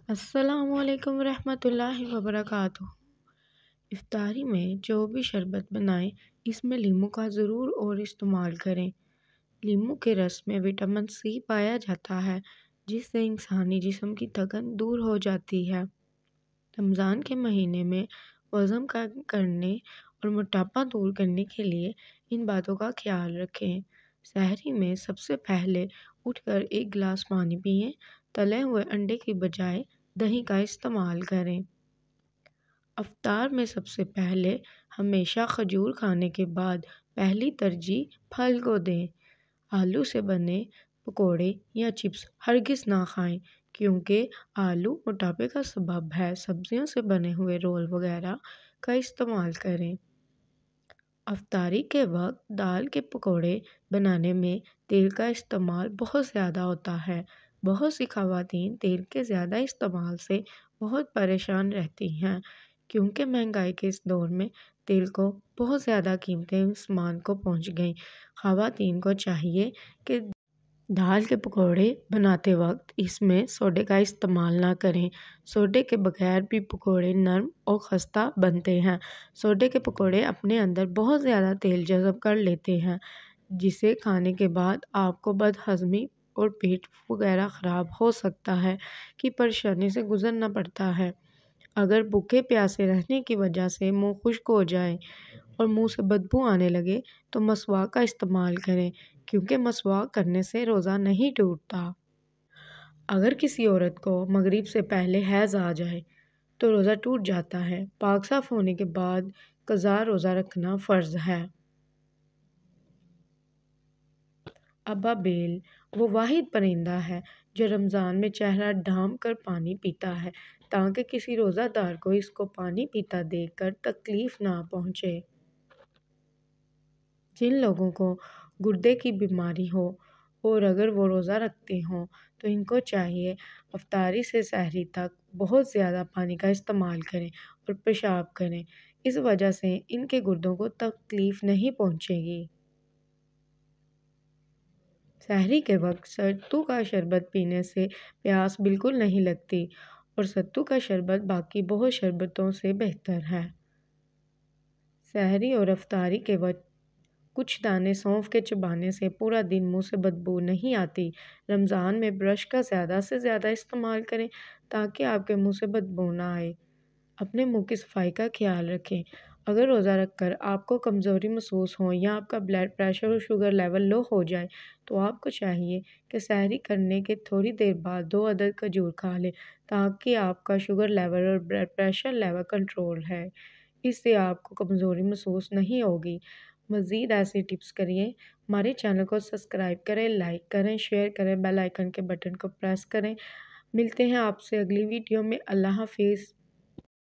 السلام علیکم ورحمۃ اللہ وبرکاتہ۔ افطاری میں جو بھی شربت بنائیں اس میں لیموں کا ضرور اور استعمال کریں۔ لیموں کے رس میں وٹامن سی پایا جاتا ہے جس سے انسانی جسم کی تھکن دور ہو جاتی ہے۔ رمضان کے مہینے میں وزن کم کرنے اور موٹاپا دور کرنے کے لیے ان باتوں کا خیال رکھیں۔ سحری میں سب سے پہلے اٹھ کر ایک گلاس پانی پئیں۔ تلے ہوئے انڈے کی بجائے دہی کا استعمال کریں۔ افطار میں سب سے پہلے ہمیشہ کھجور کھانے کے بعد پہلی ترجیح پھل کو دیں۔ آلو سے بنے پکوڑے یا چپس ہرگز نہ کھائیں کیونکہ آلو موٹاپے کا سبب ہے۔ سبزیوں سے بنے ہوئے رول وغیرہ کا استعمال کریں۔ افطاری کے وقت دال کے پکوڑے بنانے میں تیل کا استعمال بہت زیادہ ہوتا ہے۔ بہت سی خواتین تیل کے زیادہ استعمال سے بہت پریشان رہتی ہیں کیونکہ مہنگائی کے اس دور میں تیل کو بہت زیادہ قیمتیں آسمان کو پہنچ گئیں۔ خواتین کو چاہیے کہ دال کے پکوڑے بناتے وقت اس میں سوڈے کا استعمال نہ کریں۔ سوڈے کے بغیر بھی پکوڑے نرم اور خستہ بنتے ہیں۔ سوڈے کے پکوڑے اپنے اندر بہت زیادہ تیل جذب کر لیتے ہیں جسے کھانے کے بعد آپ کو بدہضمی اور پیٹ وغیرہ خراب ہو سکتا ہے کی پریشانی سے گزرنا پڑتا ہے۔ اگر بھوکے پیاسے رہنے کی وجہ سے منہ خشک ہو جائے اور منہ سے بدبو آنے لگے تو مسواک کا استعمال کریں کیونکہ مسواک کرنے سے روزہ نہیں ٹوٹتا۔ اگر کسی عورت کو مغرب سے پہلے حیض آ جائے تو روزہ ٹوٹ جاتا ہے۔ پاک صاف ہونے کے بعد قضا روزہ رکھنا فرض ہے۔ ابابیل وہ واحد پرندہ ہے جو رمضان میں چہرہ ڈھانپ کر پانی پیتا ہے تاکہ کسی روزہ دار کو اس کو پانی پیتا دیکھ کر تکلیف نہ پہنچے۔ جن لوگوں کو گردے کی بیماری ہو اور اگر وہ روزہ رکھتے ہوں تو ان کو چاہیے افطاری سے سحری تک بہت زیادہ پانی کا استعمال کریں اور پیشاب کریں۔ اس وجہ سے ان کے گردوں کو تکلیف نہیں پہنچے گی۔ سحری کے وقت ستو کا شربت پینے سے پیاس بالکل نہیں لگتی اور ستو کا شربت باقی بہت شربتوں سے بہتر ہے۔ سحری اور افطاری کے وقت کچھ دانے سونف کے چبانے سے پورا دن منہ سے بدبو نہیں آتی۔ رمضان میں برش کا زیادہ سے زیادہ استعمال کریں تاکہ آپ کے منہ سے بدبو نہ آئے۔ اپنے منہ کی صفائی کا خیال رکھیں۔ اگر روزہ رکھ کر آپ کو کمزوری محسوس ہو یا آپ کا بلڈ پریشر اور شوگر لیول لو ہو جائے تو آپ کو چاہیے کہ سحری کرنے کے تھوڑی دیر بعد 2 عدد کھجور کھا لیں تاکہ آپ کا شوگر لیول اور بلڈ پریشر لیول کنٹرول ہے۔ اس سے آپ کو کمزوری محسوس نہیں ہوگی۔ مزید ایسی ٹپس کے لیے ہمارے چینل کو سبسکرائب کریں، لائک کریں، شیئر کریں، بیل آئیکن کے بٹن کو پریس کریں۔ ملتے ہیں آپ سے اگلی ویڈیو میں۔ اللہ حافظ۔